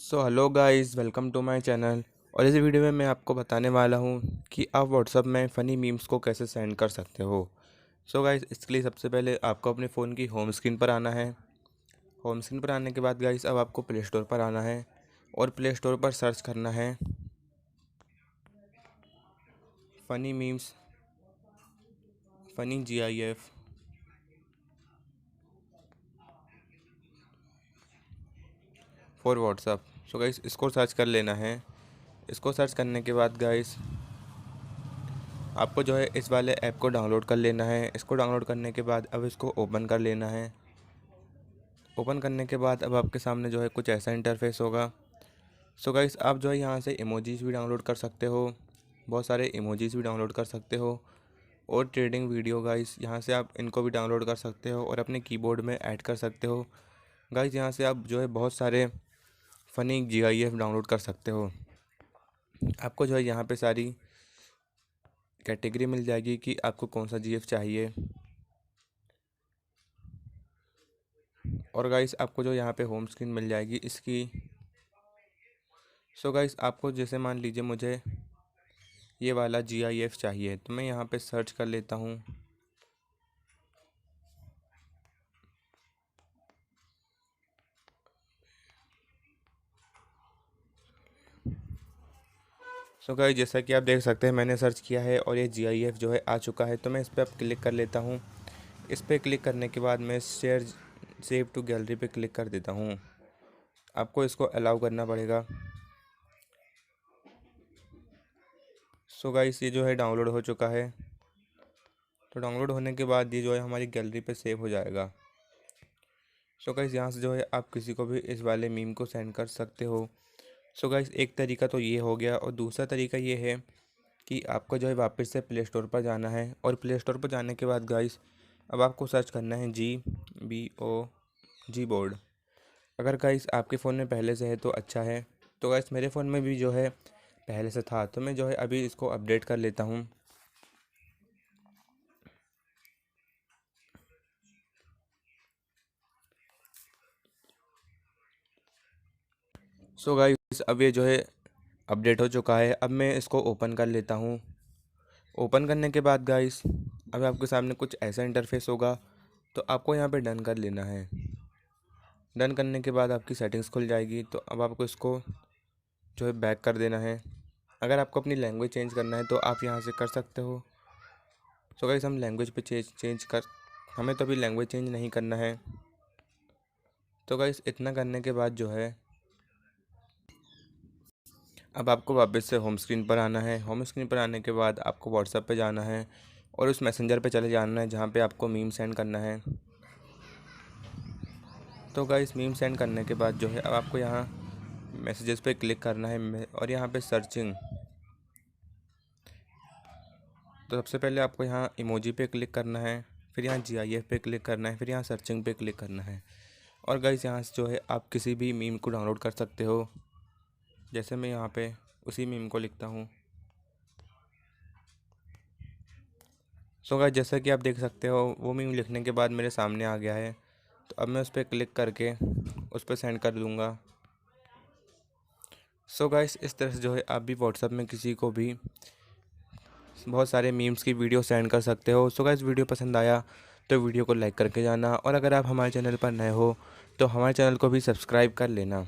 So hello guys, welcome to my channel. और इस video में मैं आपको बताने वाला हूँ कि आप व्हाट्सअप में फ़नी मीम्स को कैसे सेंड कर सकते हो। सो गाइस, इसके लिए सबसे पहले आपको अपने फ़ोन की होम स्क्रीन पर आना है। होम स्क्रीन पर आने के बाद गाइस अब आपको प्ले स्टोर पर आना है और प्ले स्टोर पर सर्च करना है funny memes, funny GIF for WhatsApp. So guys, इसको सर्च कर लेना है। इसको सर्च करने के बाद गाइस आपको जो है इस वाले ऐप को डाउनलोड कर लेना है। इसको डाउनलोड करने के बाद अब इसको ओपन कर लेना है। ओपन करने के बाद अब आपके सामने जो है कुछ ऐसा इंटरफेस होगा। सो गाइस, आप जो है यहाँ से इमोजीज़ भी डाउनलोड कर सकते हो, बहुत सारे इमोजीज़ भी डाउनलोड कर सकते हो। और ट्रेडिंग वीडियो गाइस, यहाँ से आप इनको भी डाउनलोड कर सकते हो और अपने कीबोर्ड में ऐड कर सकते हो। गाइस, यहाँ से आप जो है बहुत सारे फ़नी GIF डाउनलोड कर सकते हो। आपको जो है यहाँ पे सारी कैटेगरी मिल जाएगी कि आपको कौन सा GIF चाहिए। और गाइस, आपको जो यहाँ पे होम स्क्रीन मिल जाएगी इसकी। सो गाइस, आपको जैसे मान लीजिए मुझे ये वाला GIF चाहिए तो मैं यहाँ पे सर्च कर लेता हूँ। सो गाइस, जैसा कि आप देख सकते हैं मैंने सर्च किया है और ये GIF जो है आ चुका है। तो मैं इस पर अब क्लिक कर लेता हूँ। इस पर क्लिक करने के बाद मैं शेयर सेव टू गैलरी पे क्लिक कर देता हूँ। आपको इसको अलाउ करना पड़ेगा। सो गाइस, ये जो है डाउनलोड हो चुका है। तो डाउनलोड होने के बाद ये जो है हमारी गैलरी पे सेव हो जाएगा। सो गाइस, यहाँ से जो है आप किसी को भी इस वाले मीम को सेंड कर सकते हो। सो गाइस, एक तरीका तो ये हो गया और दूसरा तरीका ये है कि आपको जो है वापस से प्ले स्टोर पर जाना है। और प्ले स्टोर पर जाने के बाद गाइस अब आपको सर्च करना है जी बोर्ड। अगर गाइस आपके फ़ोन में पहले से है तो अच्छा है। तो गाइस मेरे फ़ोन में भी जो है पहले से था, तो मैं जो है अभी इसको अपडेट कर लेता हूँ। सो गाइस, अब ये जो है अपडेट हो चुका है। अब मैं इसको ओपन कर लेता हूँ। ओपन करने के बाद गाइस अब आपके सामने कुछ ऐसा इंटरफेस होगा। तो आपको यहाँ पे डन कर लेना है। डन करने के बाद आपकी सेटिंग्स खुल जाएगी। तो अब आपको इसको जो है बैक कर देना है। अगर आपको अपनी लैंग्वेज चेंज करना है तो आप यहाँ से कर सकते हो। सो गाइस, हम लैंग्वेज पे चेंज कर हमें तो अभी लैंग्वेज चेंज नहीं करना है। तो गाइस, इतना करने के बाद जो है अब आपको वापस से होम स्क्रीन पर आना है। होम स्क्रीन पर आने के बाद आपको व्हाट्सएप पे जाना है और उस मैसेंजर पे चले जाना है जहाँ पे आपको मीम सेंड करना है। तो गाइस, मीम सेंड करने के बाद जो है अब आपको यहाँ मैसेजेस पे क्लिक करना है और यहाँ पे सर्चिंग। तो सबसे पहले आपको यहाँ इमोजी पे क्लिक करना है, फिर यहाँ GIF पे क्लिक करना है, फिर यहाँ सर्चिंग पे क्लिक करना है। और गाइस, यहाँ से जो है आप किसी भी मीम को डाउनलोड कर सकते हो। जैसे मैं यहाँ पे उसी मीम को लिखता हूँ। सो गाइस, जैसा कि आप देख सकते हो वो मीम लिखने के बाद मेरे सामने आ गया है। तो अब मैं उस पर क्लिक करके उस पर सेंड कर दूँगा। सो गाइस, इस तरह से जो है आप भी व्हाट्सएप में किसी को भी बहुत सारे मीम्स की वीडियो सेंड कर सकते हो। सो गाइस, वीडियो पसंद आया तो वीडियो को लाइक करके जाना और अगर आप हमारे चैनल पर नए हो तो हमारे चैनल को भी सब्सक्राइब कर लेना।